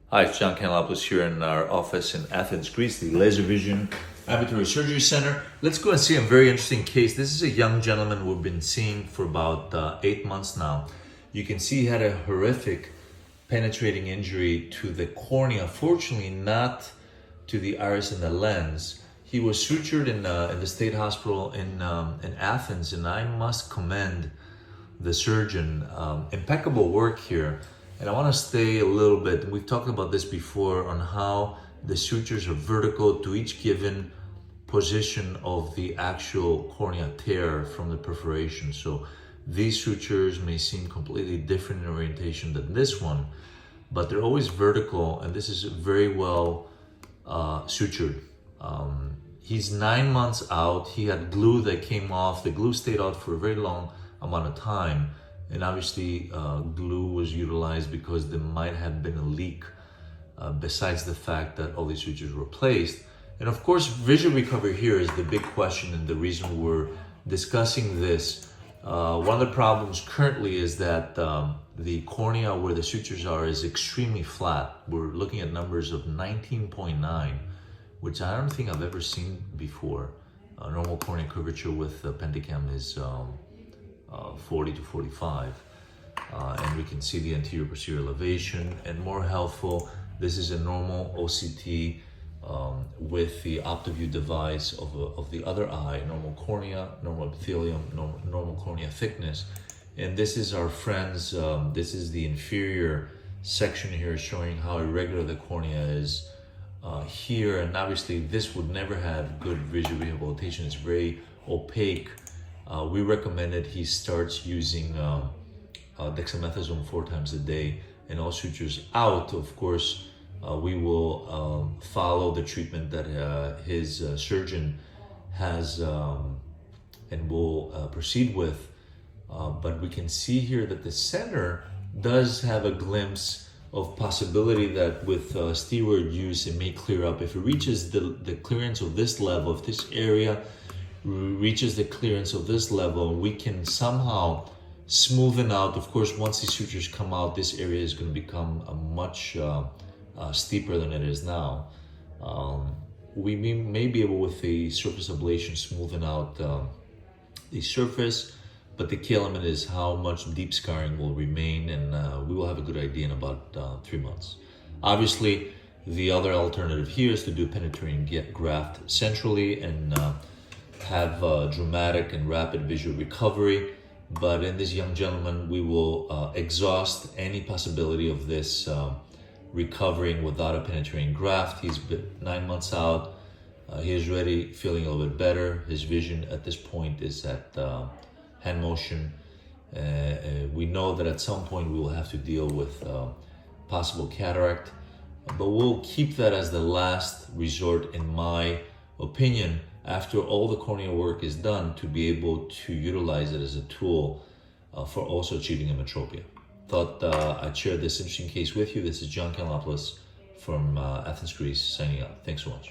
Hi, it's John Kanellopoulos here in our office in Athens, Greece, the Laser Vision Ambulatory Surgery Center. Let's go and see a very interesting case. This is a young gentleman we've been seeing for about 8 months now. You can see he had a horrific penetrating injury to the cornea, fortunately not to the iris and the lens. He was sutured in the state hospital in Athens, and I must commend the surgeon. Impeccable work here. And I want to stay a little bit, we've talked about this before, on how the sutures are vertical to each given position of the actual cornea tear from the perforation. So these sutures may seem completely different in orientation than this one, but they're always vertical, and this is very well sutured. He's 9 months out. He had glue that came off. The glue stayed out for a very long amount of time. And obviously glue was utilized because there might have been a leak besides the fact that all these sutures were placed. And of course, vision recovery here is the big question and the reason we're discussing this. One of the problems currently is that the cornea where the sutures are is extremely flat. We're looking at numbers of 19.9, which I don't think I've ever seen before. Normal cornea curvature with Pentacam is 40 to 45, and we can see the anterior posterior elevation. And more helpful, this is a normal OCT with the OptoView device of the other eye, normal cornea, normal epithelium, normal cornea thickness. And this is our friends, this is the inferior section here showing how irregular the cornea is here. And obviously this would never have good visual rehabilitation. It's very opaque. We recommended he starts using dexamethasone 4 times a day and all sutures out. Of course, we will follow the treatment that his surgeon has and will proceed with. But we can see here that the center does have a glimpse of possibility that with steroid use it may clear up. If it reaches the clearance of this level, if this area reaches the clearance of this level, we can somehow smoothen out. Of course, once these sutures come out, this area is going to become much steeper than it is now. We may be able, with the surface ablation, smoothen out the surface, but the key element is how much deep scarring will remain, and we will have a good idea in about 3 months. Obviously, the other alternative here is to do penetrating graft centrally and have dramatic and rapid visual recovery. But in this young gentleman, we will exhaust any possibility of this recovering without a penetrating graft. He's been 9 months out. He is ready, feeling a little bit better. His vision at this point is at hand motion. We know that at some point we will have to deal with possible cataract, but we'll keep that as the last resort, in my opinion, after all the corneal work is done, to be able to utilize it as a tool for also achieving emmetropia. Thought I'd share this interesting case with you. This is John Kanellopoulos from Athens, Greece, signing out. Thanks so much.